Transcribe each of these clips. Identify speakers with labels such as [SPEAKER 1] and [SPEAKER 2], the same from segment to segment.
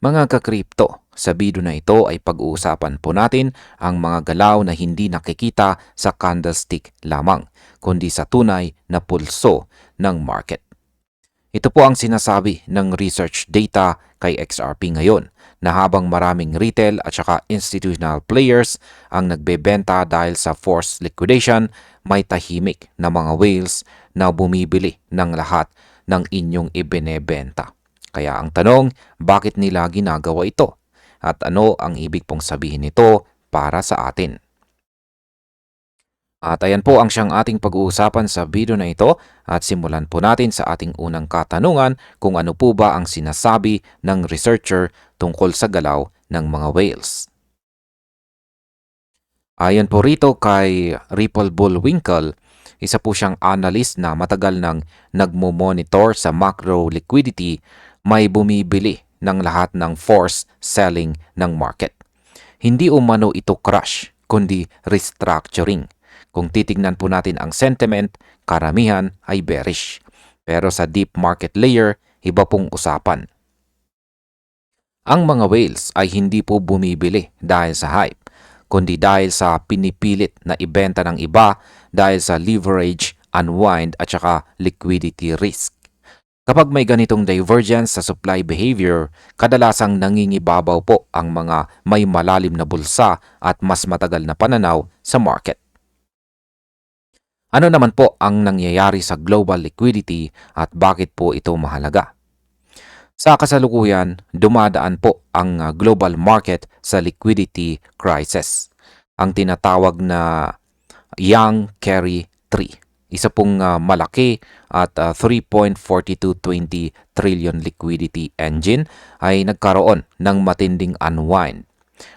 [SPEAKER 1] Mga ka-crypto, sa video na ito ay pag-uusapan po natin ang mga galaw na hindi nakikita sa candlestick lamang, kundi sa tunay na pulso ng market. Ito po ang sinasabi ng research data kay XRP ngayon na habang maraming retail at saka institutional players ang nagbebenta dahil sa forced liquidation, may tahimik na mga whales na bumibili ng lahat ng inyong ibinebenta. Kaya ang tanong, bakit nila ginagawa ito? At ano ang ibig pong sabihin nito para sa atin? At ayan po ang siyang ating pag-uusapan sa video na ito at simulan po natin sa ating unang katanungan kung ano po ba ang sinasabi ng researcher tungkol sa galaw ng mga whales. Ayon po rito kay Ripple Bullwinkle, isa po siyang analyst na matagal nang nagmo-monitor sa macro liquidity, may bumibili ng lahat ng forced selling ng market. Hindi umano ito crash, kundi restructuring. Kung titignan po natin ang sentiment, karamihan ay bearish. Pero sa deep market layer, iba pong usapan. Ang mga whales ay hindi po bumibili dahil sa hype, kundi dahil sa pinipilit na ibenta ng iba dahil sa leverage, unwind at saka liquidity risk. Kapag may ganitong divergence sa supply behavior, kadalasang nangingibabaw po ang mga may malalim na bulsa at mas matagal na pananaw sa market. Ano naman po ang nangyayari sa global liquidity at bakit po ito mahalaga? Sa kasalukuyan, dumadaan po ang global market sa liquidity crisis, ang tinatawag na Young Carry Tree. Isa pong malaki at 3.4220 trillion liquidity engine ay nagkaroon ng matinding unwind.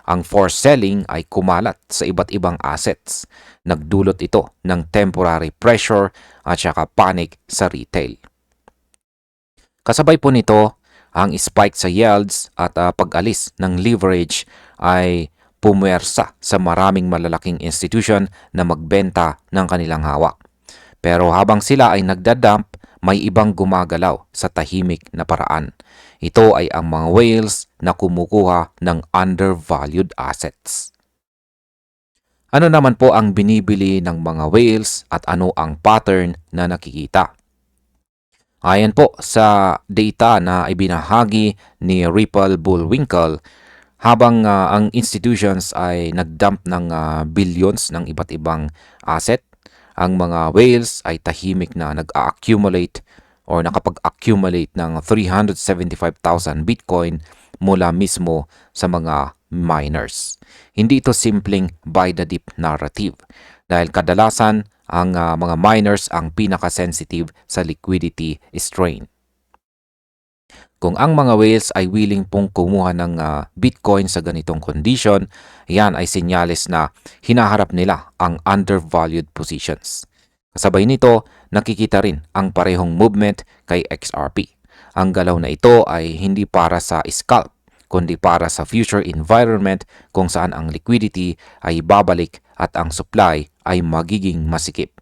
[SPEAKER 1] Ang forced selling ay kumalat sa iba't ibang assets. Nagdulot ito ng temporary pressure at saka panic sa retail. Kasabay po nito, ang spike sa yields at pag-alis ng leverage ay pumwersa sa maraming malalaking institution na magbenta ng kanilang hawak. Pero habang sila ay nagdadump, may ibang gumagalaw sa tahimik na paraan. Ito ay ang mga whales na kumukuha ng undervalued assets. Ano naman po ang binibili ng mga whales at ano ang pattern na nakikita? Ayon po sa data na ibinahagi ni Ripple Bullwinkle, habang ang institutions ay nagdump ng billions ng iba't ibang asset, ang mga whales ay tahimik na nag-accumulate or nakapag-accumulate ng 375,000 Bitcoin mula mismo sa mga miners. Hindi ito simpleng buy the dip narrative dahil kadalasan ang mga miners ang pinaka-sensitive sa liquidity strain. Kung ang mga whales ay willing pong kumuha ng Bitcoin sa ganitong condition, yan ay senyales na hinaharap nila ang undervalued positions. Kasabay nito, nakikita rin ang parehong movement kay XRP. Ang galaw na ito ay hindi para sa scalp, kundi para sa future environment kung saan ang liquidity ay babalik at ang supply ay magiging masikip.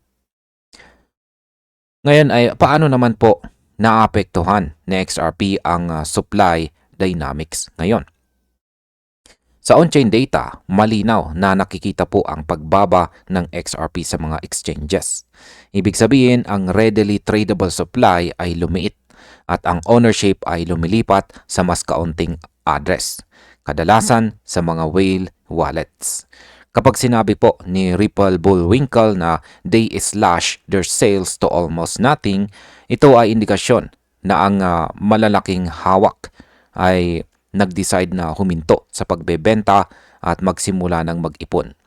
[SPEAKER 1] Ngayon ay paano naman po naapektuhan ni XRP ang supply dynamics ngayon? Sa on-chain data, malinaw na nakikita po ang pagbaba ng XRP sa mga exchanges. Ibig sabihin, ang readily tradable supply ay lumiit at ang ownership ay lumilipat sa mas kaunting address, kadalasan sa mga whale wallets. Kapag sinabi po ni Ripple Bullwinkle na they slash their sales to almost nothing, ito ay indikasyon na ang malalaking hawak ay nag-decide na huminto sa pagbebenta at magsimula ng mag-ipon.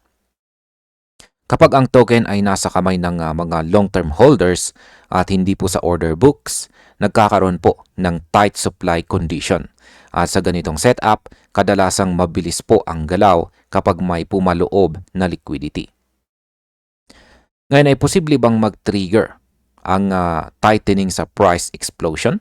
[SPEAKER 1] Kapag ang token ay nasa kamay ng mga long-term holders at hindi po sa order books, nagkakaroon po ng tight supply condition. At sa ganitong setup, kadalasang mabilis po ang galaw kapag may pumaloob na liquidity. Ngayon ay posible bang mag-trigger ang tightening sa price explosion?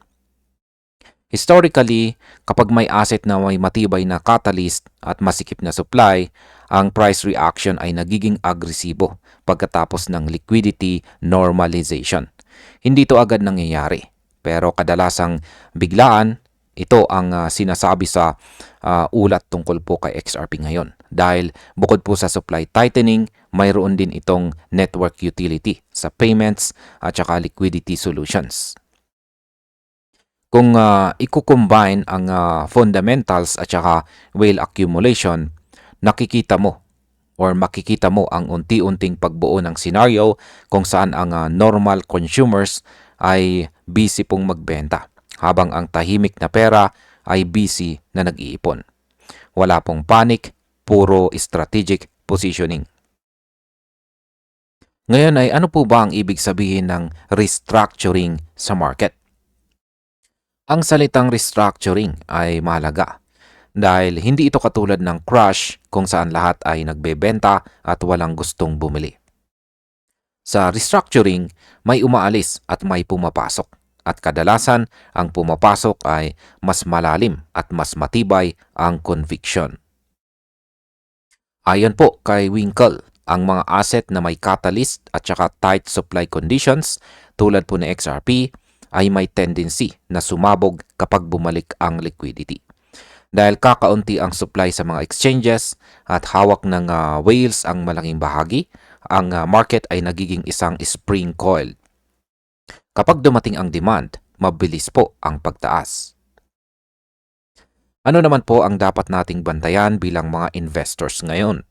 [SPEAKER 1] Historically, kapag may asset na may matibay na catalyst at masikip na supply, ang price reaction ay nagiging agresibo pagkatapos ng liquidity normalization. Hindi ito agad nangyayari, pero kadalasang biglaan, ito ang sinasabi sa ulat tungkol po kay XRP ngayon. Dahil bukod po sa supply tightening, mayroon din itong network utility sa payments at saka liquidity solutions. Kung i-combine ang fundamentals at saka whale accumulation, makikita mo ang unti-unting pagbuo ng scenario kung saan ang normal consumers ay busy pong magbenta, habang ang tahimik na pera ay busy na nag-iipon. Wala pong panic, puro strategic positioning. Ngayon ay ano po ba ang ibig sabihin ng restructuring sa market? Ang salitang restructuring ay mahalaga dahil hindi ito katulad ng crash kung saan lahat ay nagbebenta at walang gustong bumili. Sa restructuring, may umaalis at may pumapasok, at kadalasan ang pumapasok ay mas malalim at mas matibay ang conviction. Ayon po kay Winkle, ang mga asset na may catalyst at saka tight supply conditions tulad po ng XRP ay may tendency na sumabog kapag bumalik ang liquidity. Dahil kakaunti ang supply sa mga exchanges at hawak ng whales ang malaking bahagi, ang market ay nagiging isang spring coil. Kapag dumating ang demand, mabilis po ang pagtaas. Ano naman po ang dapat nating bantayan bilang mga investors ngayon?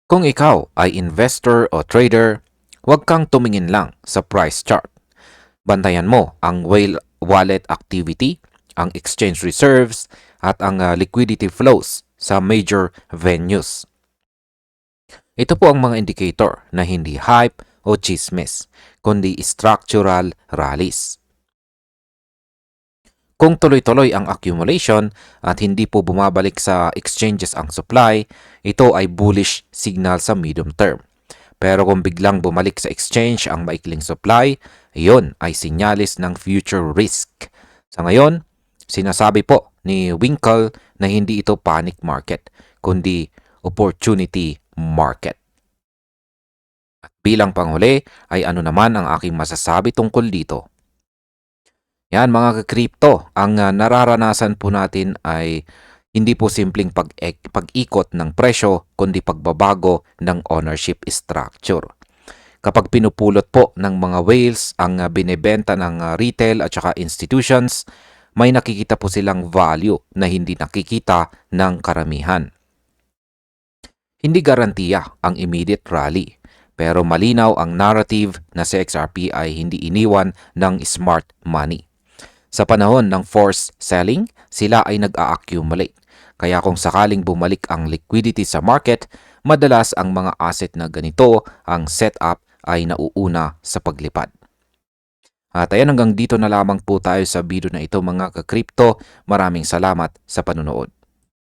[SPEAKER 1] Kung ikaw ay investor o trader, huwag kang tumingin lang sa price chart. Bantayan mo ang whale wallet activity, ang exchange reserves, at ang liquidity flows sa major venues. Ito po ang mga indicator na hindi hype o chismis, kundi structural rallies. Kung tuloy-tuloy ang accumulation at hindi po bumabalik sa exchanges ang supply, ito ay bullish signal sa medium term. Pero kung biglang bumalik sa exchange ang maikling supply, iyon ay sinyalis ng future risk. Sa ngayon, sinasabi po ni Winkle na hindi ito panic market, kundi opportunity market. At bilang panghuli ay ano naman ang aking masasabi tungkol dito? Yan mga ka-crypto, ang nararanasan po natin ay hindi po simpleng pag-ikot ng presyo, kundi pagbabago ng ownership structure. Kapag pinupulot po ng mga whales ang binebenta ng retail at saka institutions, may nakikita po silang value na hindi nakikita ng karamihan. Hindi garantiya ang immediate rally, pero malinaw ang narrative na si XRP ay hindi iniwan ng smart money. Sa panahon ng forced selling, sila ay nag-a-accumulate. Kaya kung sakaling bumalik ang liquidity sa market, madalas ang mga asset na ganito, ang setup ay nauuna sa paglipad. At ayan, hanggang dito na lamang po tayo sa video na ito mga ka-crypto. Maraming salamat sa panunood.